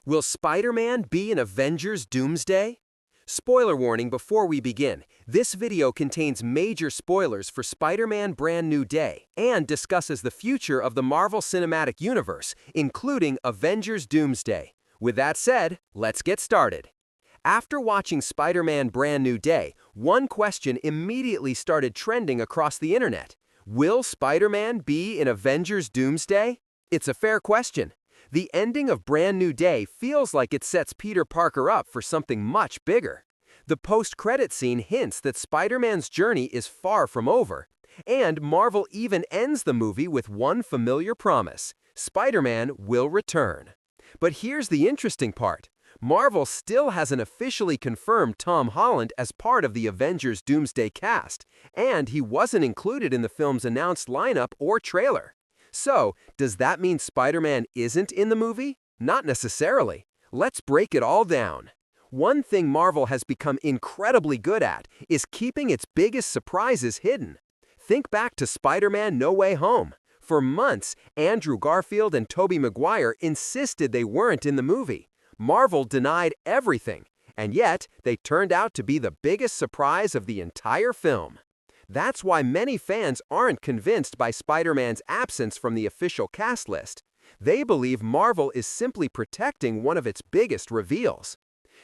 Will Spider-Man be in Avengers Doomsday? Spoiler warning before we begin. This video contains major spoilers for Spider-Man Brand New Day and discusses the future of the Marvel Cinematic Universe, including Avengers Doomsday. With that said, let's get started. After watching Spider-Man Brand New Day, one question immediately started trending across the internet. Will Spider-Man be in Avengers Doomsday? It's a fair question. The ending of Brand New Day feels like it sets Peter Parker up for something much bigger. The post-credit scene hints that Spider-Man's journey is far from over, and Marvel even ends the movie with one familiar promise: Spider-Man will return. But here's the interesting part. Marvel still hasn't officially confirmed Tom Holland as part of the Avengers Doomsday cast, and he wasn't included in the film's announced lineup or trailer. So, does that mean Spider-Man isn't in the movie? Not necessarily. Let's break it all down. One thing Marvel has become incredibly good at is keeping its biggest surprises hidden. Think back to Spider-Man No Way Home. For months, Andrew Garfield and Tobey Maguire insisted they weren't in the movie. Marvel denied everything, and yet they turned out to be the biggest surprise of the entire film. That's why many fans aren't convinced by Spider-Man's absence from the official cast list. They believe Marvel is simply protecting one of its biggest reveals.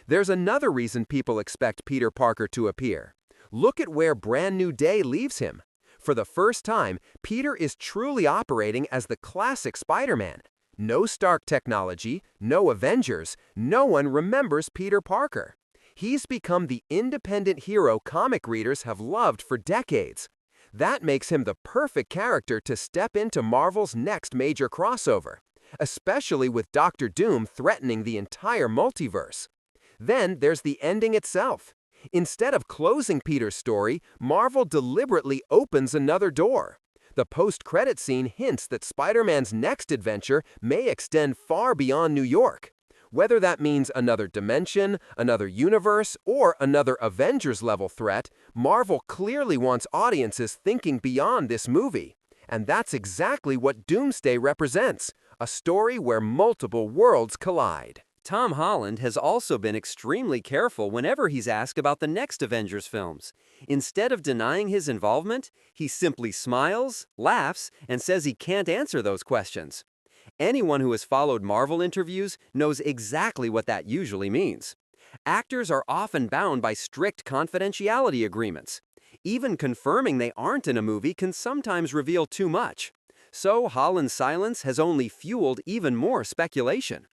There's another reason people expect Peter Parker to appear. Look at where Brand New Day leaves him. For the first time, Peter is truly operating as the classic Spider-Man. No Stark technology, no Avengers, no one remembers Peter Parker. He's become the independent hero comic readers have loved for decades. That makes him the perfect character to step into Marvel's next major crossover, especially with Doctor Doom threatening the entire multiverse. Then there's the ending itself. Instead of closing Peter's story, Marvel deliberately opens another door. The post-credit scene hints that Spider-Man's next adventure may extend far beyond New York. Whether that means another dimension, another universe, or another Avengers-level threat, Marvel clearly wants audiences thinking beyond this movie. And that's exactly what Doomsday represents, a story where multiple worlds collide. Tom Holland has also been extremely careful whenever he's asked about the next Avengers films. Instead of denying his involvement, he simply smiles, laughs, and says he can't answer those questions. Anyone who has followed Marvel interviews knows exactly what that usually means. Actors are often bound by strict confidentiality agreements. Even confirming they aren't in a movie can sometimes reveal too much. So Holland's silence has only fueled even more speculation.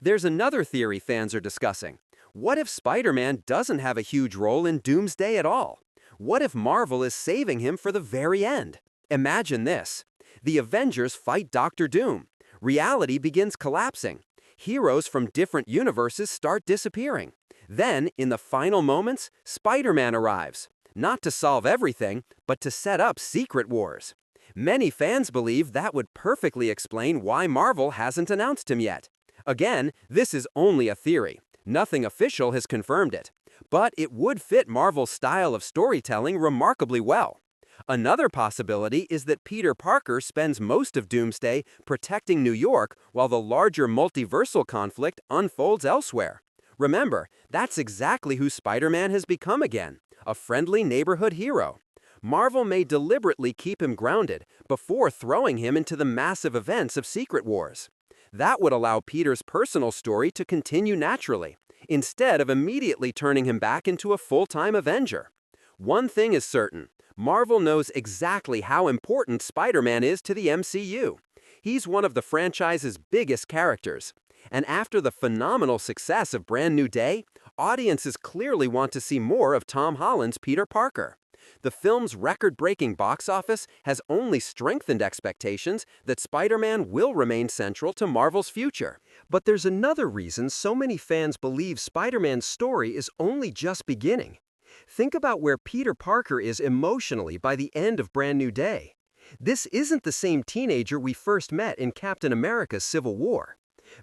There's another theory fans are discussing. What if Spider-Man doesn't have a huge role in Doomsday at all? What if Marvel is saving him for the very end? Imagine this. The Avengers fight Doctor Doom. Reality begins collapsing. Heroes from different universes start disappearing. Then, in the final moments, Spider-Man arrives. Not to solve everything, but to set up secret wars. Many fans believe that would perfectly explain why Marvel hasn't announced him yet. Again, this is only a theory. Nothing official has confirmed it. But it would fit Marvel's style of storytelling remarkably well. Another possibility is that Peter Parker spends most of Doomsday protecting New York while the larger multiversal conflict unfolds elsewhere. Remember, that's exactly who Spider-Man has become again, a friendly neighborhood hero. Marvel may deliberately keep him grounded before throwing him into the massive events of Secret Wars. That would allow Peter's personal story to continue naturally, instead of immediately turning him back into a full-time Avenger. One thing is certain. Marvel knows exactly how important Spider-Man is to the MCU. He's one of the franchise's biggest characters. And after the phenomenal success of Brand New Day, audiences clearly want to see more of Tom Holland's Peter Parker. The film's record-breaking box office has only strengthened expectations that Spider-Man will remain central to Marvel's future. But there's another reason so many fans believe Spider-Man's story is only just beginning. Think about where Peter Parker is emotionally by the end of Brand New Day. This isn't the same teenager we first met in Captain America's Civil War.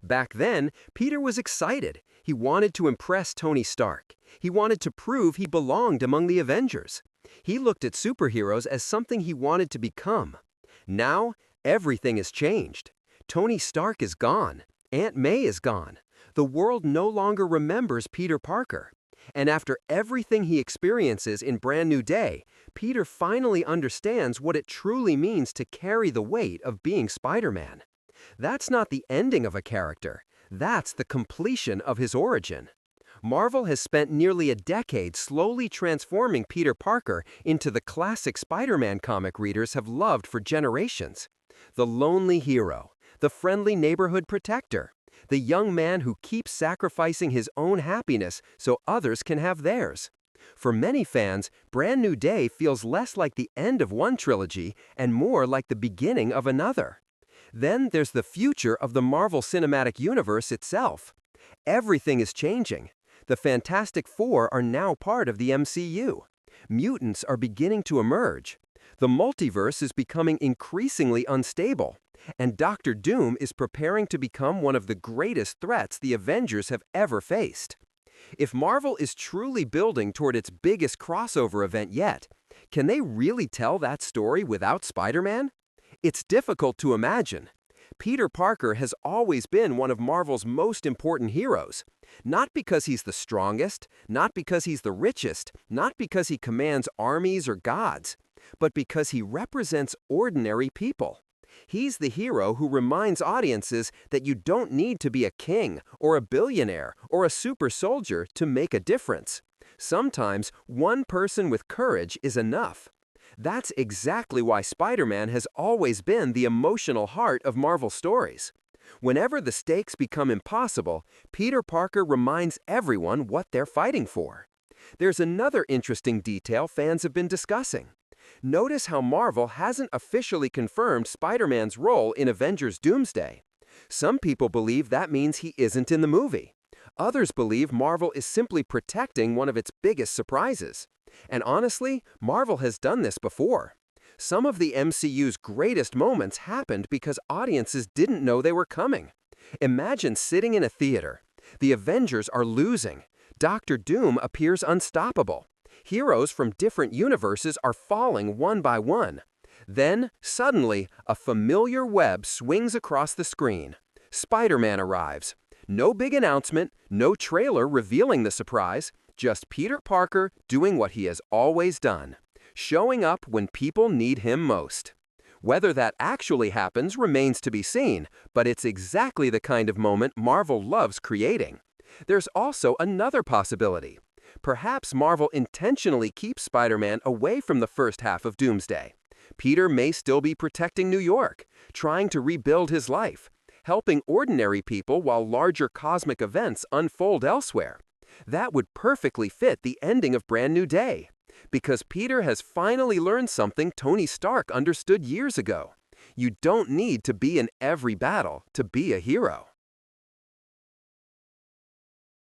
Back then, Peter was excited. He wanted to impress Tony Stark. He wanted to prove he belonged among the Avengers. He looked at superheroes as something he wanted to become. Now, everything has changed. Tony Stark is gone. Aunt May is gone. The world no longer remembers Peter Parker. And after everything he experiences in Brand New Day, Peter finally understands what it truly means to carry the weight of being Spider-Man. That's not the ending of a character. That's the completion of his origin. Marvel has spent nearly a decade slowly transforming Peter Parker into the classic Spider-Man comic readers have loved for generations. The lonely hero, the friendly neighborhood protector, the young man who keeps sacrificing his own happiness so others can have theirs. For many fans, Brand New Day feels less like the end of one trilogy and more like the beginning of another. Then there's the future of the Marvel Cinematic Universe itself. Everything is changing. The Fantastic Four are now part of the MCU. Mutants are beginning to emerge. The multiverse is becoming increasingly unstable. And Doctor Doom is preparing to become one of the greatest threats the Avengers have ever faced. If Marvel is truly building toward its biggest crossover event yet, can they really tell that story without Spider-Man? It's difficult to imagine. Peter Parker has always been one of Marvel's most important heroes. Not because he's the strongest, not because he's the richest, not because he commands armies or gods, but because he represents ordinary people. He's the hero who reminds audiences that you don't need to be a king or a billionaire or a super soldier to make a difference. Sometimes one person with courage is enough. That's exactly why Spider-Man has always been the emotional heart of Marvel stories. Whenever the stakes become impossible, Peter Parker reminds everyone what they're fighting for. There's another interesting detail fans have been discussing. Notice how Marvel hasn't officially confirmed Spider-Man's role in Avengers Doomsday. Some people believe that means he isn't in the movie. Others believe Marvel is simply protecting one of its biggest surprises. And honestly, Marvel has done this before. Some of the MCU's greatest moments happened because audiences didn't know they were coming. Imagine sitting in a theater. The Avengers are losing. Doctor Doom appears unstoppable. Heroes from different universes are falling one by one. Then, suddenly, a familiar web swings across the screen. Spider-Man arrives. No big announcement, no trailer revealing the surprise, just Peter Parker doing what he has always done, showing up when people need him most. Whether that actually happens remains to be seen, but it's exactly the kind of moment Marvel loves creating. There's also another possibility. Perhaps Marvel intentionally keeps Spider-Man away from the first half of Doomsday. Peter may still be protecting New York, trying to rebuild his life, helping ordinary people while larger cosmic events unfold elsewhere. That would perfectly fit the ending of Brand New Day, because Peter has finally learned something Tony Stark understood years ago. You don't need to be in every battle to be a hero.